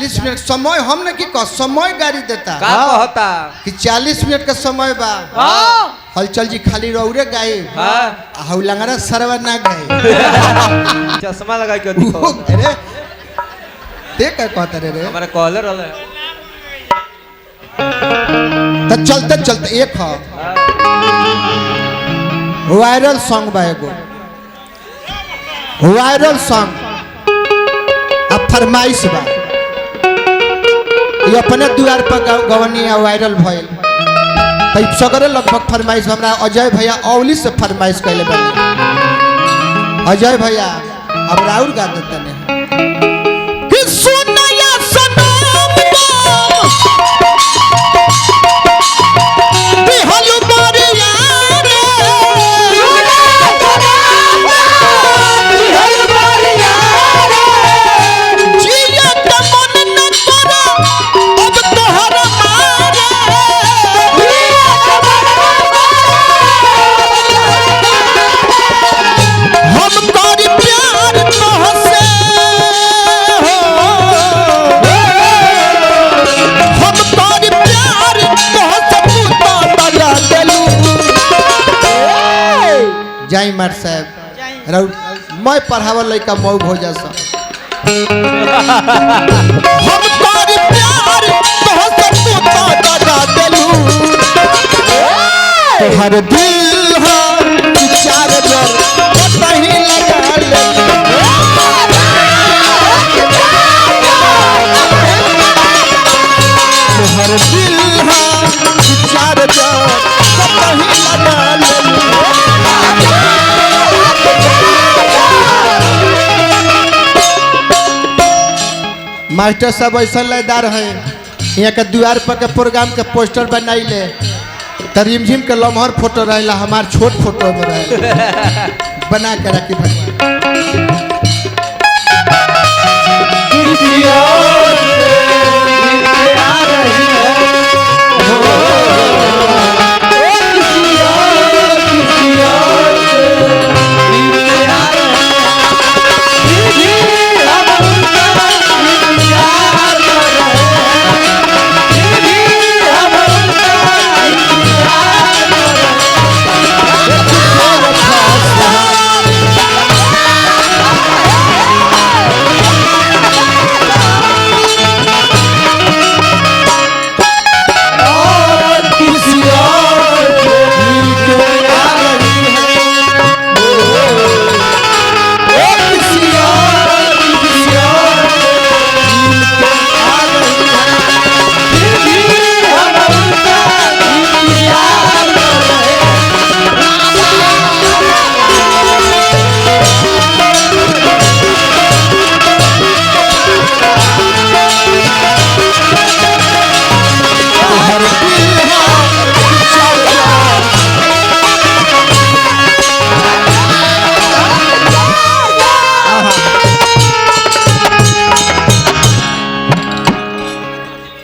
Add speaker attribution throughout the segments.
Speaker 1: 40 minute समय हमने की कह समय गाड़ी देता
Speaker 2: का कहता
Speaker 1: कि 40 मिनट का समय बा हलचल जी खाली रौरे गाए हां लंगरा सरवा ना गाए
Speaker 2: चश्मा लगा के दिखो
Speaker 1: अरे देख का कहता रे
Speaker 2: हमारा कॉलर वाला
Speaker 1: तो चलते चलते एक है वायरल सॉन्ग बा एगो वायरल सॉन्ग अब फरमाइश बा ये अपने द्वार पर गवनी वायरल भइल तब सगरे लगभग फरमाइश हमरा अजय भैया औली से फरमाइश कैले बने अजय भैया अब राउर गा देते ने कि सुनया सनम बिहलु बरिया रे बिहलु बरिया रे जिया त मन न तोरा अब तोहरा मारे हम करी प्यार तोहसे हो हम करी प्यार तोहसे तू तो बजा देलू जय मार साहब राउत मैं पढ़ावल लइका मौग हो जा सब हम करी प्यार तोहसे तू तो बजा देलू हर दिल है चार जर कहीं लगा ले हर दिल है चार जर कहीं लगा ले मास्टर साहब ऐसा लयदार है यहाँ के द्वार पर के प्रोग्राम के पोस्टर बनाई ले रिमझिम के लम्हर फोटो रहेला हमार छोट फोटो में रहे बना के रखी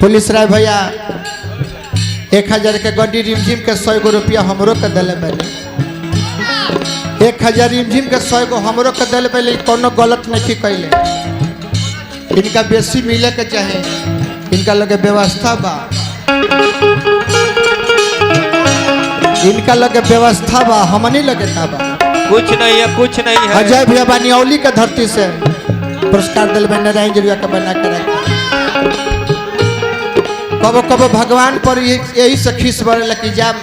Speaker 1: पुलिस राय भैया 1000 के गड्डी रिमझिम के 100 रुपया हमरो के दिले पहले 1000 रिमझिम के 100 हमरो के दिले पहले कोनो गलत नहीं कैले इनका बेसी मिले के चाहे इनका लगे व्यवस्था बा इनका लगे व्यवस्था बा हमनी लगे का बा
Speaker 2: कुछ नहीं है
Speaker 1: अजय भैया बानियौली के धरती से पुरस्कार दिल में नारायण जरुआ के बना के रखा कबो कबो भगवान पर यही से खीस बरल कि जाम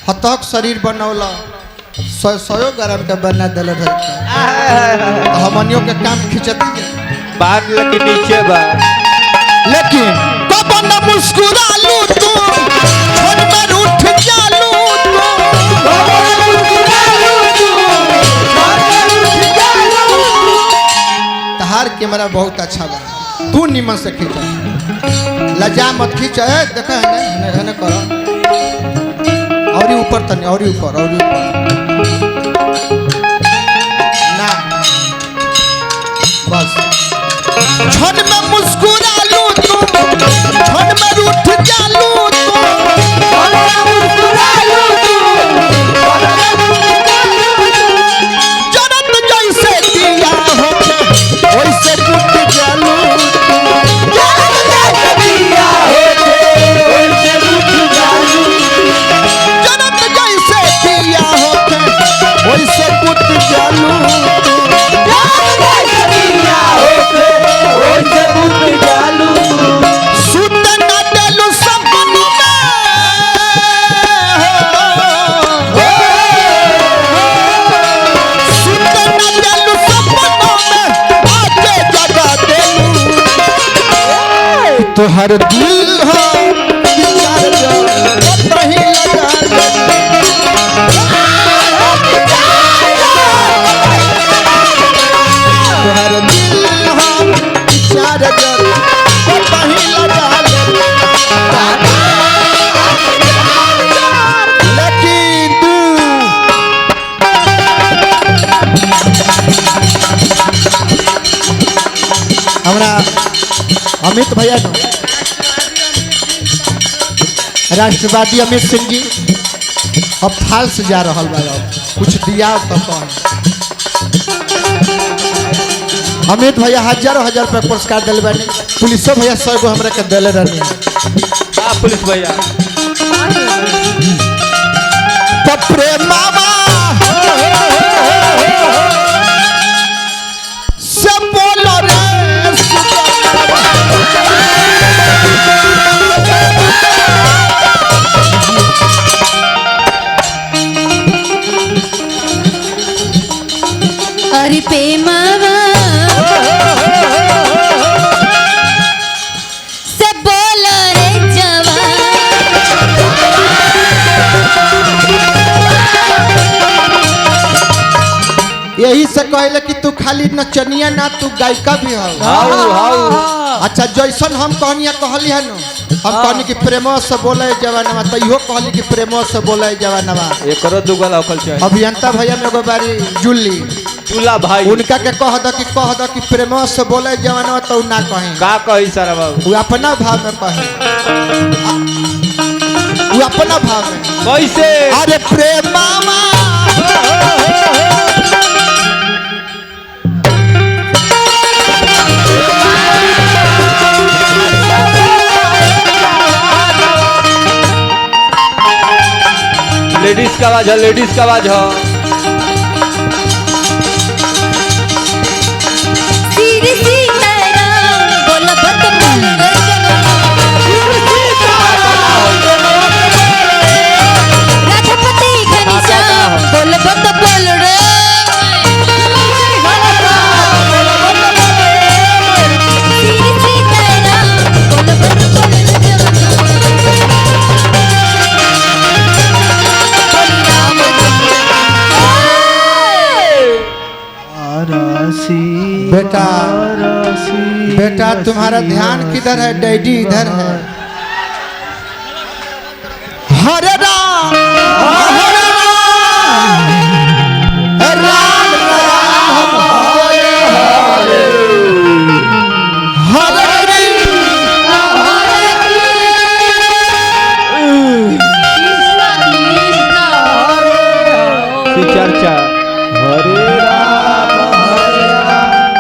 Speaker 1: हतक शरीर बनौला 100 ग्राम के बना दिल हमनियों के काम खिंचती
Speaker 2: बात लेकिन नीचे बा
Speaker 1: लेकिन कबो न मुस्कुरालू तू छोड़ में उठ जालू तहार कैमरा बहुत अच्छा बा तू निमन से खींच लजा मत खींच देखा है ना करो और ऊपर तनी और ऊपर ना बस छोड़ में मुस्कुरालू तू छोड़ में उठ जालू तू जरत जैसे दिया हो वैसे टूट जालू तुहर दिल हो विचार जो कहीं लगा तुहर दिल हो विचार जो कहीं लगा लेकिन तू हमरा अमित भैया को राष्ट्रवादी अमित सिंह जी अब फाल्स जा रहा बा कुछ दिया तो कौन अमित भैया हजारों हजार रुपया पुरस्कार दिल बानी पुलिसो भैया 100 गो हमरा के दिले रहनी
Speaker 2: पुलिस भैया
Speaker 1: तो प्रेमावा से बोलो रे
Speaker 3: अरे प्रेमावा से बोलो रे जवान
Speaker 1: यही से कहले कि तू खाली नचनिया ना तू गायिका भी हो
Speaker 2: हाउ हाउ
Speaker 1: अच्छा जैसन हम कहनिया कहली है न हम कहनी कि प्रेमो से बोले जवानवा तो इहो कहली कि प्रेमो से बोले जवानवा
Speaker 2: एकरो दुगल होकल चाहिए
Speaker 1: अभियंता भैया में एगो बारी जुल्ली
Speaker 2: चूल्हा भाई
Speaker 1: उनका के कह द कि प्रेमो से बोले जवानवा तो ना कहीं
Speaker 2: का कही सारा बाबू
Speaker 1: वो अपना भाव में कहे वो अपना भाव में
Speaker 2: कैसे
Speaker 1: अरे प्रेमावा
Speaker 2: लेडीज का आवाज है लेडीज का आवाज है
Speaker 3: सीधी सी तरह बोला बत बोल राधापति घनश्याम बोल बत बोल रे सीधी सी तरह बोल बत बोल
Speaker 1: बेटा बेटा तुम्हारा ध्यान किधर है डैडी इधर है